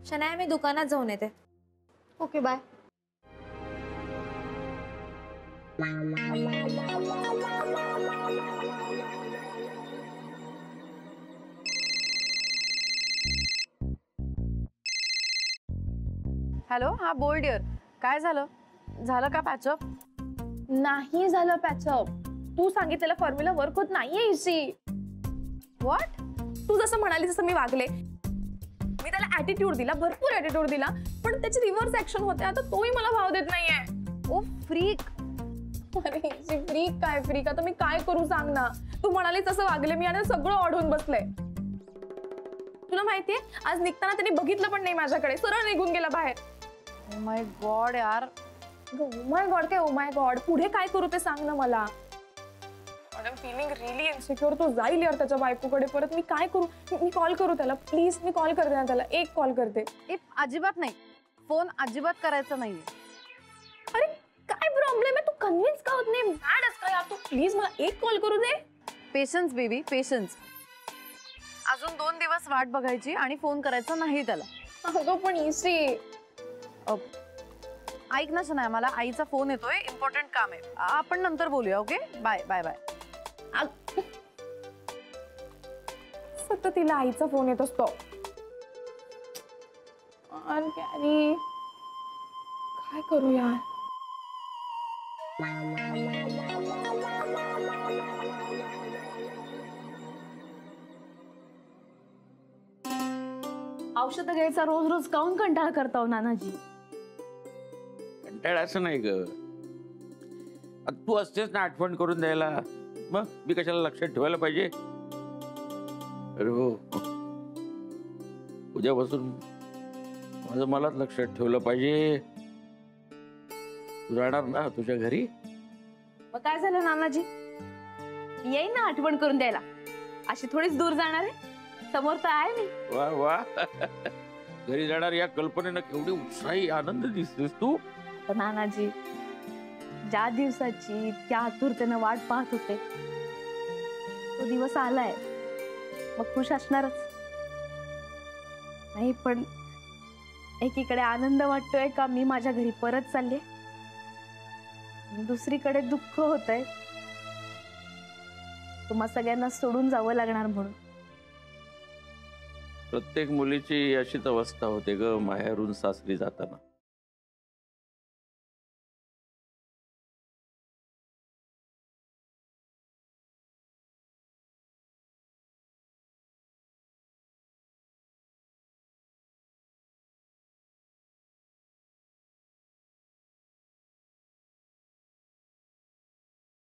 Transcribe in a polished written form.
शनाया मी दुकानात जाऊन येते. Okay bye. हॅलो, हा बोल डिअर. काय झालं का पॅचअप? नाही झालं पॅचअप. तू सांगितलेलं फॉर्म्युला वर्क होत नाहीये इसी. व्हॉट? तू जसं म्हणाली तसं मी वागले. मी त्याला ऍटिट्यूड दिला, भरपूर ऍटिट्यूड दिला, पण त्याची रिव्हर्स ऍक्शन होते. आता तोही मला भाव देत नाहीये. ओ फ्रीक. अरे फ्रीक काय फ्रीक, आता मी काय करू सांग ना. तू म्हणाली तसं वागले मी आणि सगळं ऑडून बसलंय. तुला माहितीये आज निघताना त्यांनी बघितलं पण नाही माझ्याकडे, सरळ निघून गेला बाहेर. ओ माय गॉड यार. ओ माय गॉड काय ओ माय गॉड, पुढे काय करू ते सांग ना मला. I am feeling really insecure. तो जाईल यार त्याच्या बायकोकडे परत. मी काय करू? मी कॉल करू त्याला प्लीज. मी कॉल करते ना त्याला, एक कॉल करते. अजिबात नाही, फोन अजिबात करायचा नाहीये. अरे काय प्रॉब्लेम आहे? तू कन्व्हिन्स का होत नाही? मॅड आहेस का यार तू? प्लीज मला एक कॉल करू दे. Patience baby, patience. अजून 2 दिवस वाट बघायची आणि फोन करायचा नाही त्याला. अगं पण इसी. ऐक ना शनाया, मला आईचा फोन येतोय, इम्पॉर्टंट काम आहे. आपण नंतर बोलूया. Okay, bye bye bye. सतत तिला आईचा फोन येत असतो. अरे काय करू यार? औषध घ्यायचा रोज रोज काऊन कंटाळा करताव नानाजी? कंटाळा असं नाही ग, तू असतेच ना आठवण करून द्यायला. मग मी कशाला लक्षात ठेवायला पाहिजे? अरे हो, उद्यापासून माझं मलाच लक्षात ठेवलं पाहिजे. तू राहणार ना तुझ्या घरी? मग काय झालं नानाजी, येईन ना आठवण करून द्यायला. अशी थोडीच दूर जाणार आहे, समोर तर आहे मी. वा वा घरी जाणार या कल्पनेनं केवढी उत्साही आनंद दिसतेस तू. तर नानाजी, ज्या दिवसाची त्या आतुरतेनं वाट पाहत होते तो दिवस आलाय, मग खुश असणारच नाही. पण एकीकडे आनंद वाटतोय का मी माझ्या घरी परत चालले, दुसरीकडे दुःख होतंय तुम्हा सगळ्यांना सोडून जावं लागणार म्हणून. प्रत्येक मुलीची अशीच अवस्था होते ग माहेरून सासरी जाताना.